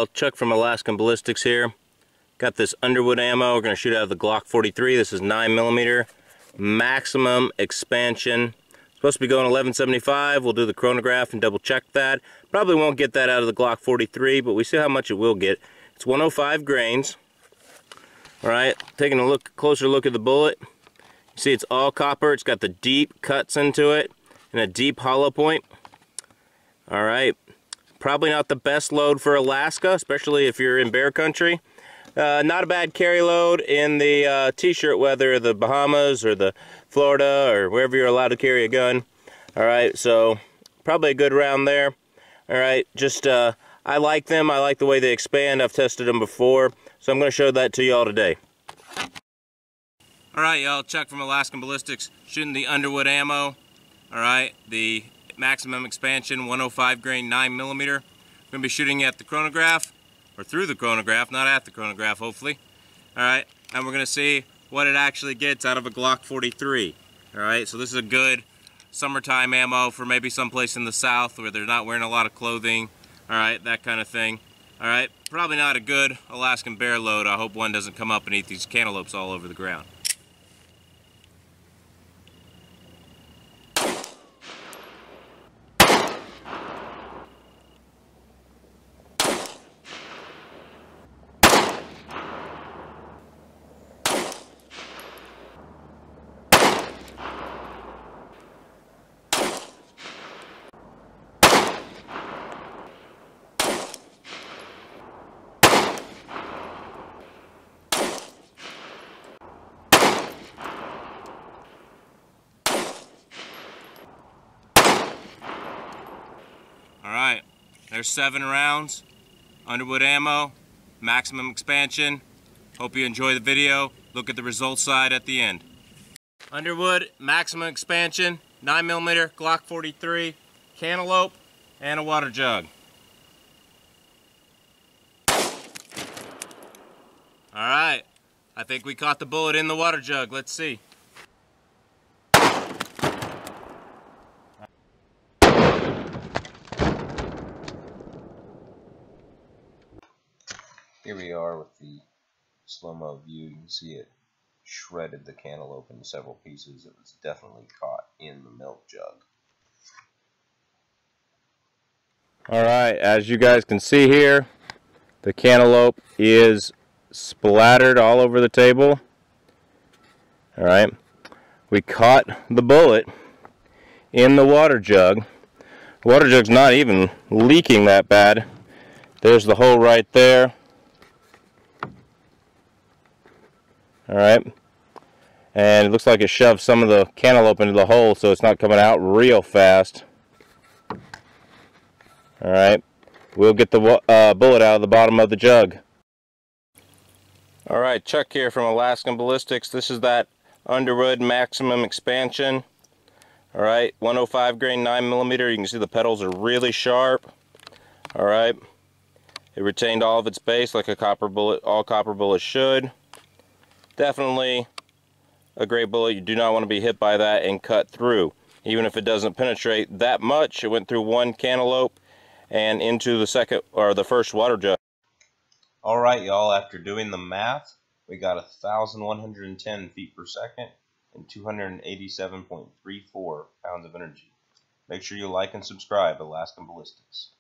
y'all, Chuck from Alaskan Ballistics here. Got this Underwood ammo. We're going to shoot out of the Glock 43. This is 9mm, maximum expansion. Supposed to be going 1175. We'll do the chronograph and double check that. Probably won't get that out of the Glock 43, but we see how much it will get. It's 105 grains. Alright, taking a closer look at the bullet. You see it's all copper. It's got the deep cuts into it and a deep hollow point. Alright, probably not the best load for Alaska, especially if you're in bear country. Not a bad carry load in the t-shirt weather, the Bahamas or the Florida or wherever you're allowed to carry a gun. Alright, so probably a good round there. Alright, just I like them. I like the way they expand. I've tested them before, so I'm going to show that to y'all today. Alright y'all, Chuck from Alaskan Ballistics shooting the Underwood ammo. Alright, the maximum expansion 105 grain 9mm. We're going to be shooting at the chronograph, or through the chronograph, not at the chronograph hopefully. Alright, and we're going to see what it actually gets out of a Glock 43. Alright, so this is a good summertime ammo for maybe someplace in the south where they're not wearing a lot of clothing. Alright, that kind of thing. Alright, probably not a good Alaskan bear load. I hope one doesn't come up and eat these cantaloupes all over the ground. Alright, there's 7 rounds, Underwood ammo, maximum expansion. Hope you enjoy the video. Look at the results side at the end. Underwood, maximum expansion, 9mm, Glock 43, cantaloupe, and a water jug. Alright, I think we caught the bullet in the water jug. Let's see. Here we are with the slow-mo view. You can see it shredded the cantaloupe into several pieces. It was definitely caught in the milk jug. Alright, as you guys can see here, the cantaloupe is splattered all over the table. Alright, we caught the bullet in the water jug. The water jug's not even leaking that bad. There's the hole right there. Alright, and it looks like it shoved some of the cantaloupe into the hole, so it's not coming out real fast. Alright, we'll get the bullet out of the bottom of the jug. Alright, Chuck here from Alaskan Ballistics. This is that Underwood maximum expansion. Alright, 105 grain 9mm. You can see the petals are really sharp. Alright, it retained all of its base like a copper bullet, all copper bullets should. Definitely a great bullet. You do not want to be hit by that and cut through. Even if it doesn't penetrate that much, it went through one cantaloupe and into the second or the first water jug. Alright y'all, after doing the math, we got 1,110 feet per second and 287.34 pounds of energy. Make sure you like and subscribe, Alaskan Ballistics.